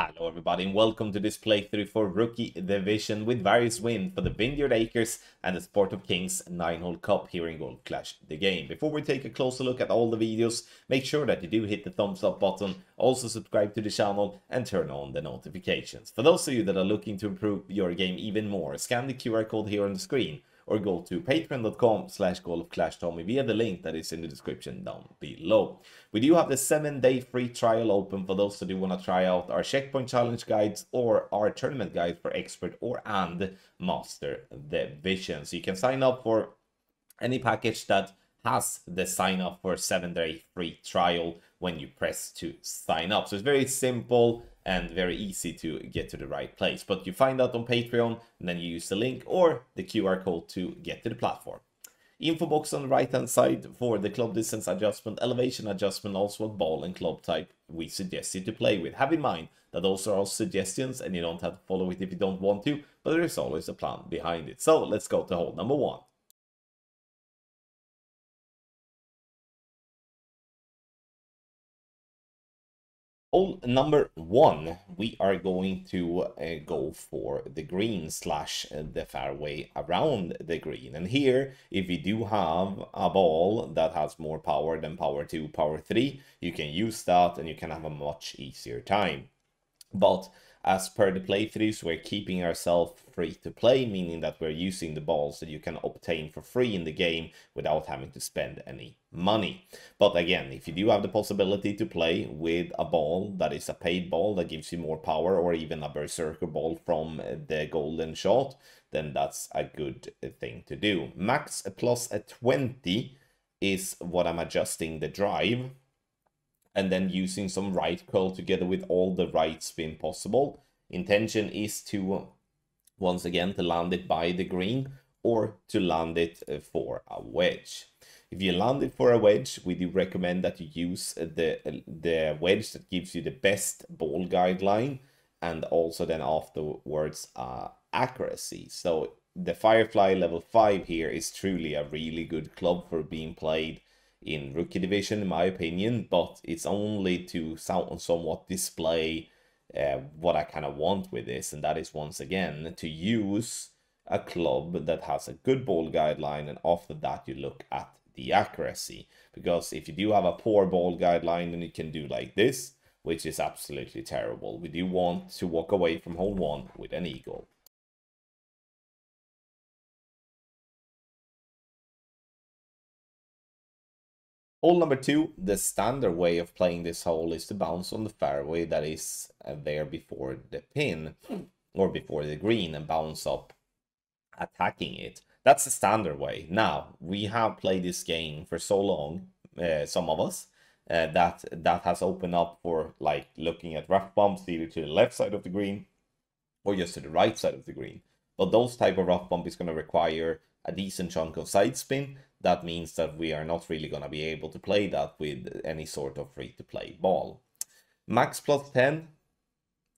Hello everybody and welcome to this playthrough for Rookie Division with various wins for the Vineyard Acres and the Sport of Kings 9-hole cup here in Golf Clash the game. Before we take a closer look at all the videos, make sure that you do hit the thumbs up button, also subscribe to the channel and turn on the notifications. For those of you that are looking to improve your game even more, scan the QR code here on the screen or go to patreon.com/golfclashtommy via the link that is in the description down below. We do have the 7-day free trial open for those that do want to try out our checkpoint challenge guides or our tournament guides for expert and master division. So you can sign up for any package that has the sign up for 7-day free trial when you press to sign up. So it's very simple and very easy to get to the right place. But you find out on Patreon and then you use the link or the QR code to get to the platform. Info box on the right hand side for the club distance adjustment, elevation adjustment, also what ball and club type we suggest you to play with. Have in mind that those are all suggestions and you don't have to follow it if you don't want to, but there is always a plan behind it. So let's go to hole number 1. Hole number 1, we are going to go for the green slash the fairway around the green. And here, if you do have a ball that has more power than power 2, power 3, you can use that and you can have a much easier time. But as per the playthroughs, we're keeping ourselves free to play, meaning that we're using the balls that you can obtain for free in the game without having to spend any money. But again, if you do have the possibility to play with a ball that is a paid ball that gives you more power, or even a berserker ball from the golden shot, then that's a good thing to do. Max plus a 20 is what I'm adjusting the drive, and then using some right curl together with all the right spin possible. Intention is to, once again, to land it by the green or to land it for a wedge. If you land it for a wedge, we do recommend that you use the wedge that gives you the best ball guideline and also then afterwards accuracy. So the Firefly level 5 here is truly a really good club for being played in Rookie Division, in my opinion, but it's only to somewhat display what I kind of want with this, and that is once again to use a club that has a good ball guideline, and after that you look at the accuracy, because if you do have a poor ball guideline, then you can do like this, which is absolutely terrible. We do want to walk away from hole 1 with an eagle. Hole number 2, the standard way of playing this hole is to bounce on the fairway that is there before the pin or before the green and bounce up attacking it. That's the standard way. Now, we have played this game for so long, some of us, that has opened up for like looking at rough bumps either to the left side of the green or just to the right side of the green. But those type of rough bump is going to require a decent chunk of side spin. That means that we are not really going to be able to play that with any sort of free-to-play ball. Max plus 10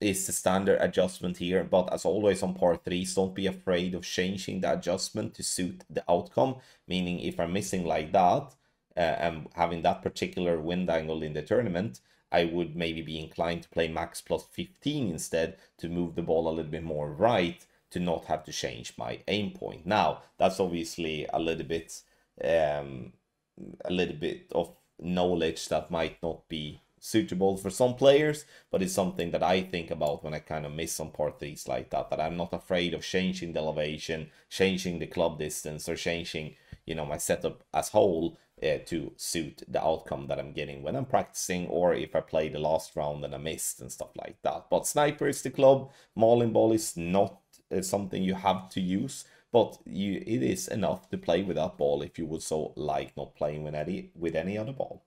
is the standard adjustment here, but as always on par 3s, don't be afraid of changing the adjustment to suit the outcome, meaning if I'm missing like that and having that particular wind angle in the tournament, I would maybe be inclined to play max plus 15 instead to move the ball a little bit more right to not have to change my aim point. Now, that's obviously a little bit of knowledge that might not be suitable for some players, but it's something that I think about when I kind of miss some par 3s like that I'm not afraid of changing the elevation, changing the club distance, or changing, you know, my setup as whole to suit the outcome that I'm getting when I'm practicing, or if I play the last round and I missed and stuff like that. But sniper is the club, mauling ball is not something you have to use, but it is enough to play with that ball if you would so like not playing with any other ball.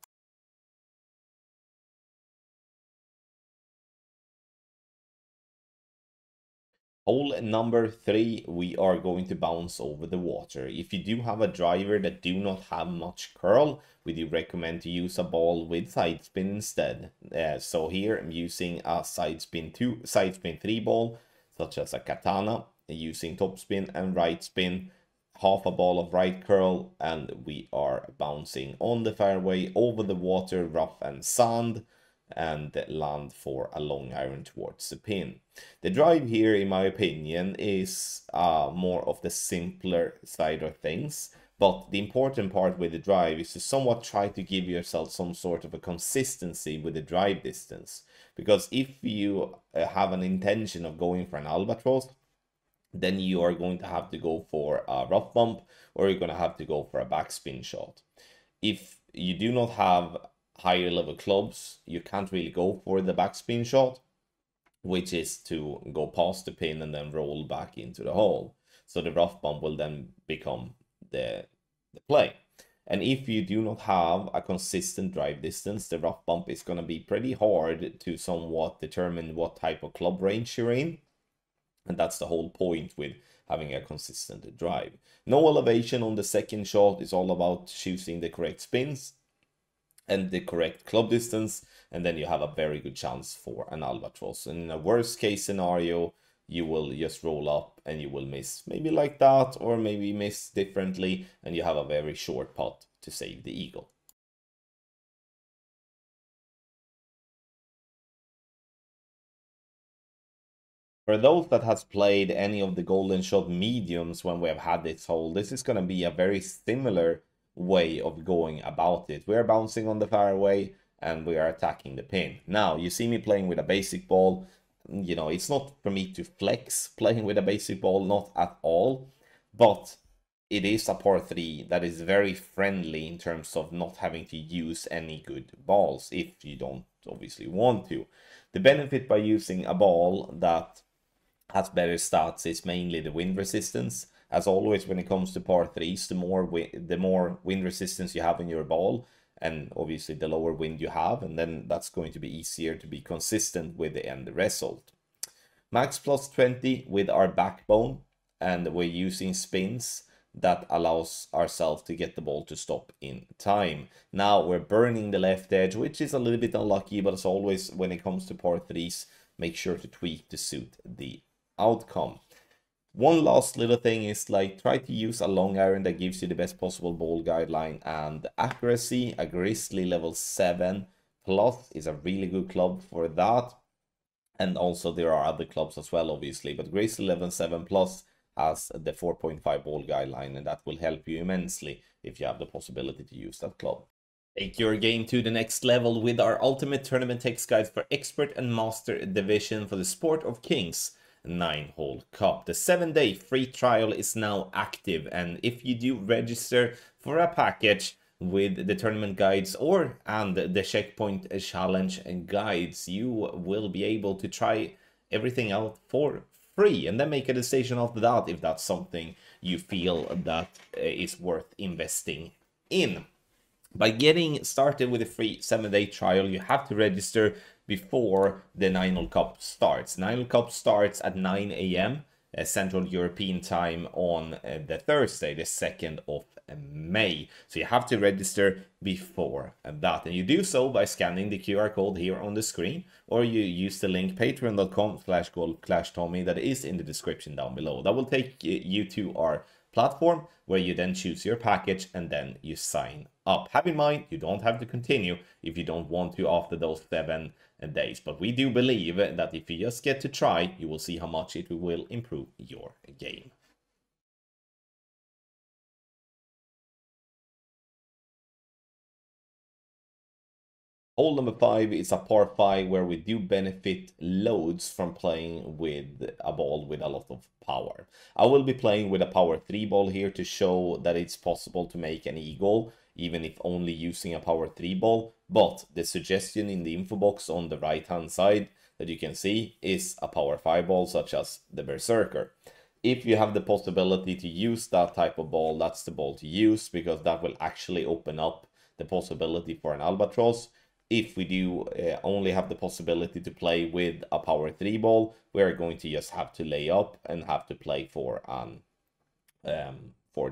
Hole number 3, we are going to bounce over the water. If you do have a driver that do not have much curl, we do recommend to use a ball with side spin instead. So here I'm using a side spin 3 ball, such as a katana, using top spin and right spin, half a ball of right curl, and we are bouncing on the fairway over the water, rough and sand, and land for a long iron towards the pin. The drive here, in my opinion, is more of the simpler side of things. But the important part with the drive is to somewhat try to give yourself some sort of a consistency with the drive distance. Because if you have an intention of going for an albatross, then you are going to have to go for a rough bump, or you're going to have to go for a backspin shot. If you do not have higher level clubs, you can't really go for the backspin shot, which is to go past the pin and then roll back into the hole. So the rough bump will then become the play. And if you do not have a consistent drive distance, the rough bump is going to be pretty hard to somewhat determine what type of club range you're in. And that's the whole point with having a consistent drive. No elevation on the second shot. Is all about choosing the correct spins and the correct club distance, and then you have a very good chance for an albatross. And in a worst case scenario, you will just roll up and you will miss maybe like that, or maybe miss differently, and you have a very short putt to save the eagle. For those that has played any of the golden shot mediums when we have had this hole, this is going to be a very similar way of going about it. We are bouncing on the fairway and we are attacking the pin. Now, you see me playing with a basic ball. You know, it's not for me to flex playing with a basic ball, not at all. But it is a par 3 that is very friendly in terms of not having to use any good balls if you don't obviously want to. The benefit by using a ball that has better stats is mainly the wind resistance. As always, when it comes to par 3s, the more wind resistance you have in your ball, and obviously the lower wind you have, and then that's going to be easier to be consistent with the end result. Max plus 20 with our backbone, and we're using spins that allows ourselves to get the ball to stop in time. Now we're burning the left edge, which is a little bit unlucky, but as always, when it comes to par 3s, make sure to tweak to suit the outcome. One last little thing is like try to use a long iron that gives you the best possible ball guideline and accuracy. A Grizzly level 7 plus is a really good club for that. And also there are other clubs as well, obviously, but Grizzly level 7 plus has the 4.5 ball guideline, and that will help you immensely if you have the possibility to use that club. Take your game to the next level with our Ultimate Tournament Text Guide for Expert and Master Division for the Sport of Kings 9-hole cup. The 7-day free trial is now active, and if you do register for a package with the tournament guides and the checkpoint challenge and guides, you will be able to try everything out for free and then make a decision after that if that's something you feel that is worth investing in. By getting started with a free 7-day trial, you have to register before the 9-hole cup starts. 9-hole cup starts at 9 a.m. Central European time on the Thursday, the 2nd of May. So you have to register before that. And you do so by scanning the QR code here on the screen, or you use the link patreon.com/golf-tommy that is in the description down below. That will take you to our platform where you then choose your package and then you sign up. Have in mind, you don't have to continue if you don't want to after those 7 days, but we do believe that if you just get to try, you will see how much it will improve your game. Hole number 5 is a par 5 where we do benefit loads from playing with a ball with a lot of power. I will be playing with a power 3 ball here to show that it's possible to make an eagle even if only using a power 3 ball, but the suggestion in the info box on the right hand side that you can see is a power 5 ball such as the Berserker. If you have the possibility to use that type of ball, that's the ball to use, because that will actually open up the possibility for an albatross. If we do only have the possibility to play with a power 3 ball, we're going to just have to lay up and have to play for the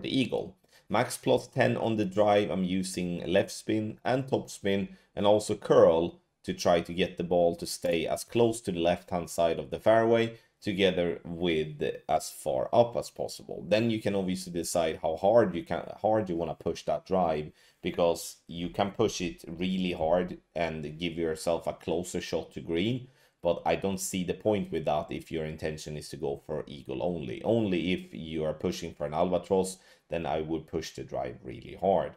eagle. Max plus 10 on the drive. I'm using left spin and top spin and also curl to try to get the ball to stay as close to the left hand side of the fairway together with as far up as possible. Then you can obviously decide how hard you want to push that drive, because you can push it really hard and give yourself a closer shot to green. But I don't see the point with that if your intention is to go for eagle only. Only if you are pushing for an albatross, then I would push the drive really hard.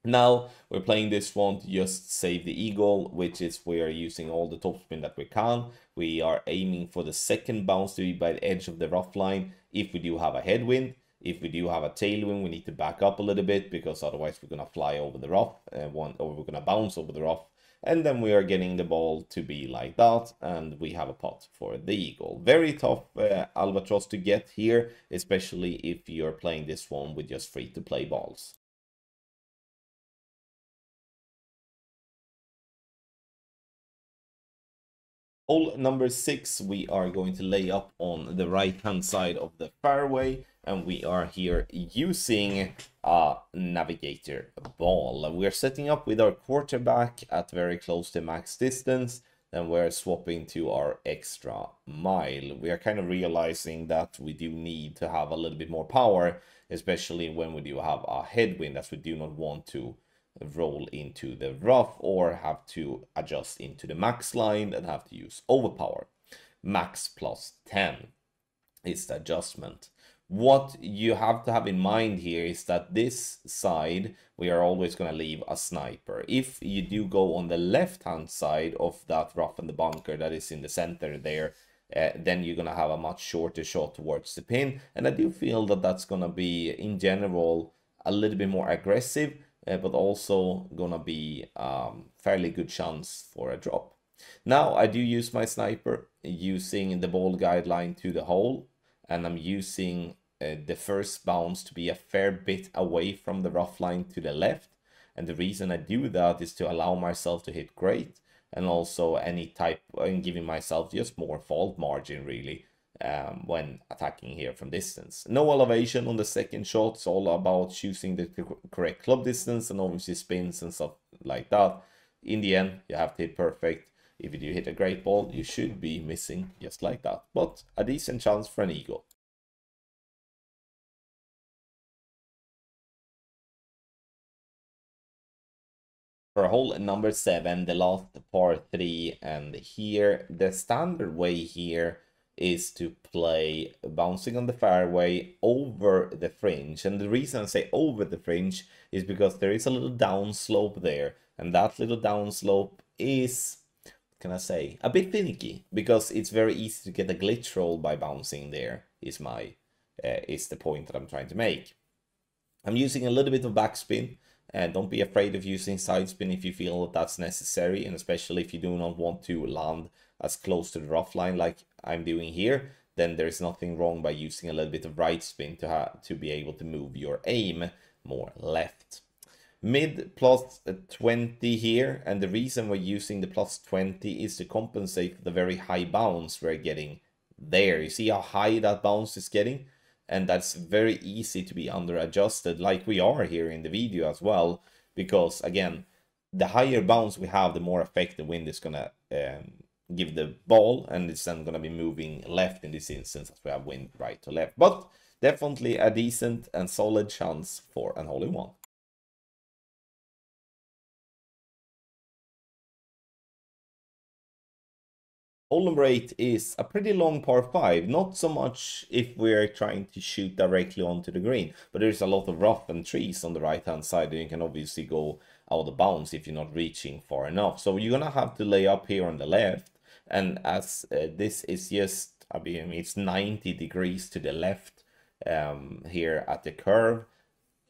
Now we're playing this one to just save the eagle, which is we are using all the topspin that we can. We are aiming for the second bounce to be by the edge of the rough line. If we do have a headwind, if we do have a tailwind, we need to back up a little bit, because otherwise we're going to fly over the rough, or we're going to bounce over the rough. And then we are getting the ball to be like that, and we have a pot for the eagle. Very tough albatross to get here, especially if you're playing this one with just free to play balls. Hole number 6, we are going to lay up on the right hand side of the fairway, and we are here using a navigator ball. We are setting up with our quarterback at very close to max distance, and we're swapping to our extra mile. We are kind of realizing that we do need to have a little bit more power, especially when we do have a headwind, as we do not want to roll into the rough or have to adjust into the max line and have to use overpower. Max plus 10 is the adjustment. What you have to have in mind here is that this side we are always going to leave a sniper. If you do go on the left hand side of that rough and the bunker that is in the center there, then you're going to have a much shorter shot towards the pin, and I do feel that that's going to be in general a little bit more aggressive, but also gonna be fairly good chance for a drop. Now I do use my sniper using the ball guideline to the hole, and I'm using the first bounce to be a fair bit away from the rough line to the left. And the reason I do that is to allow myself to hit great, and also any type, and giving myself just more fault margin really, when attacking here from distance. No elevation on the second shot. It's all about choosing the correct club distance and obviously spins and stuff like that. In the end, you have to hit perfect. If you do hit a great ball, you should be missing just like that, but a decent chance for an eagle. For hole number 7, the last par 3, and here the standard way here is to play bouncing on the fairway over the fringe. And the reason I say over the fringe is because there is a little downslope there, and that little downslope is, what can I say, a bit finicky, because it's very easy to get a glitch roll by bouncing there, is the point that I'm trying to make. I'm using a little bit of backspin. Don't be afraid of using side spin if you feel that that's necessary, and especially if you do not want to land as close to the rough line like I'm doing here, then there's nothing wrong by using a little bit of right spin to be able to move your aim more left. Mid plus 20 here, and the reason we're using the plus 20 is to compensate for the very high bounce we're getting there. You see how high that bounce is getting? And that's very easy to be under adjusted, like we are here in the video as well, because again, the higher bounce we have, the more effect the wind is gonna give the ball, and it's then gonna be moving left in this instance as we have wind right to left. But definitely a decent and solid chance for an hole-in-one. Hole number 8 is a pretty long par 5, not so much if we're trying to shoot directly onto the green, but there's a lot of rough and trees on the right hand side, and you can obviously go out of bounds if you're not reaching far enough. So you're gonna have to lay up here on the left, and as this is just, I mean, it's 90 degrees to the left here at the curve.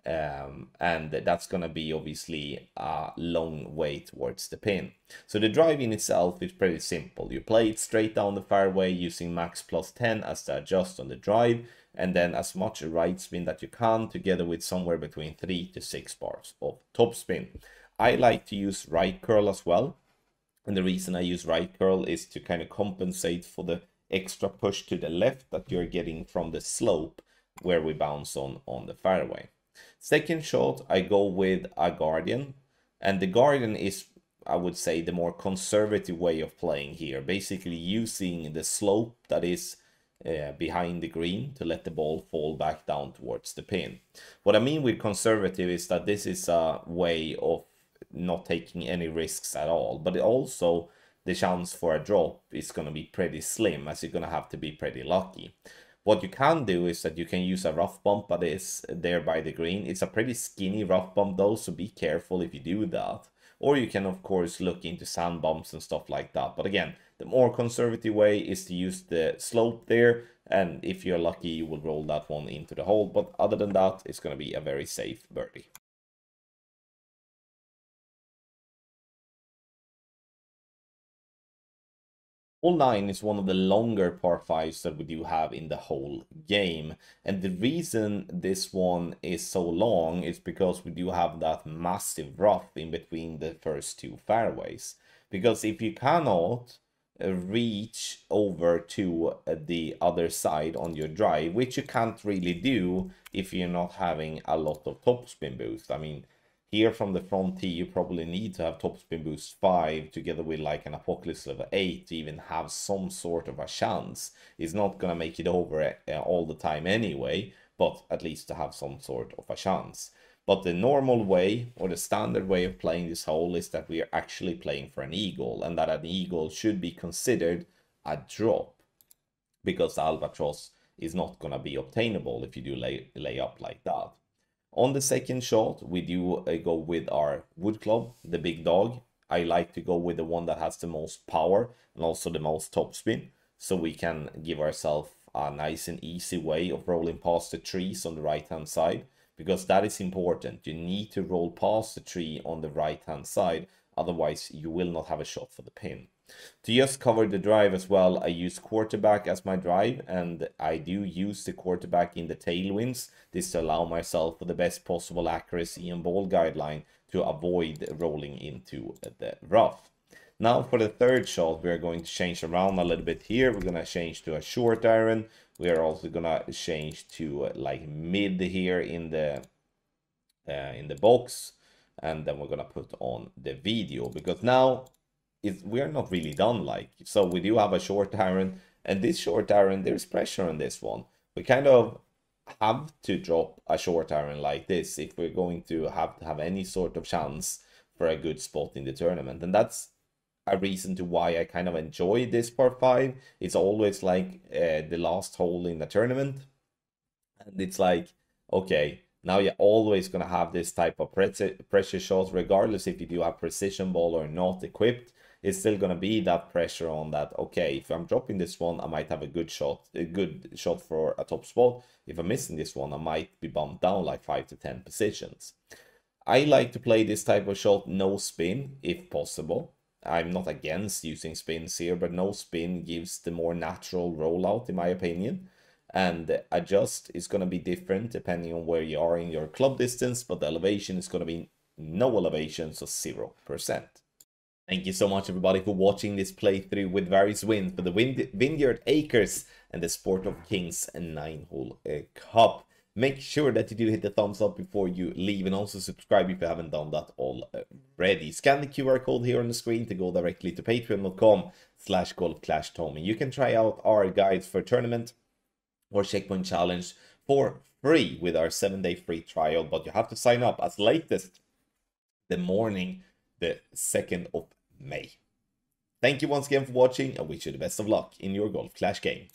And that's going to be obviously a long way towards the pin. So the drive in itself is pretty simple. You play it straight down the fairway using max plus 10 as the adjust on the drive, and then as much right spin that you can, together with somewhere between 3 to 6 bars of top spin. I like to use right curl as well, and the reason I use right curl is to kind of compensate for the extra push to the left that you're getting from the slope where we bounce on the fairway. Second shot, I go with a guardian, and the guardian is, I would say, the more conservative way of playing here, basically using the slope that is behind the green to let the ball fall back down towards the pin. What I mean with conservative is that this is a way of not taking any risks at all, but also the chance for a drop is going to be pretty slim, as you're going to have to be pretty lucky. What you can do is that you can use a rough bump that is there by the green. It's a pretty skinny rough bump though, so be careful if you do that. Or you can of course look into sand bumps and stuff like that. But again, the more conservative way is to use the slope there, and if you're lucky you will roll that one into the hole. But other than that, it's going to be a very safe birdie. Hole 9 is one of the longer par 5s that we do have in the whole game. And the reason this one is so long is because we do have that massive rough in between the first two fairways. Because if you cannot reach over to the other side on your drive, which you can't really do if you're not having a lot of topspin boost. I mean, here from the front tee, you probably need to have topspin boost 5 together with like an apocalypse level 8 to even have some sort of a chance. It's not going to make it over all the time anyway, but at least to have some sort of a chance. But the normal way, or the standard way of playing this hole, is that we are actually playing for an eagle, and that an eagle should be considered a drop, because the albatross is not going to be obtainable if you do lay up like that. On the second shot, we do go with our wood club, the big dog. I like to go with the one that has the most power and also the most topspin, so we can give ourselves a nice and easy way of rolling past the trees on the right hand side, because that is important. You need to roll past the tree on the right hand side, otherwise you will not have a shot for the pin. To just cover the drive as well, I use quarterback as my drive, and I do use the quarterback in the tailwinds. This to allow myself for the best possible accuracy and ball guideline to avoid rolling into the rough. Now for the third shot, we're going to change around a little bit here. We're going to change to a short iron. We are also going to change to like mid here in the box, and then we're going to put on the video, because now we're not really done. Like, so we do have a short iron, and this short iron, there's pressure on this one. We kind of have to drop a short iron like this if we're going to have any sort of chance for a good spot in the tournament. And that's a reason to why I kind of enjoy this par 5. It's always like the last hole in the tournament, and it's like, okay, now you're always going to have this type of pressure shots, regardless if you do have precision ball or not equipped. It's still going to be that pressure on that, okay, if I'm dropping this one, I might have a good shot for a top spot. If I'm missing this one, I might be bumped down like 5 to 10 positions. I like to play this type of shot no spin if possible. I'm not against using spins here, but no spin gives the more natural rollout in my opinion. And adjust is going to be different depending on where you are in your club distance, but the elevation is going to be no elevation, so 0%. Thank you so much everybody for watching this playthrough with various wins for the Vineyard Acres and the Sport of Kings 9-hole cup. Make sure that you do hit the thumbs up before you leave, and also subscribe if you haven't done that already. Scan the QR code here on the screen to go directly to patreon.com/golfclashtommy. You can try out our guides for tournament or checkpoint challenge for free with our 7-day free trial, but you have to sign up as latest the morning the 2nd of May. Thank you once again for watching, and wish you the best of luck in your Golf Clash game.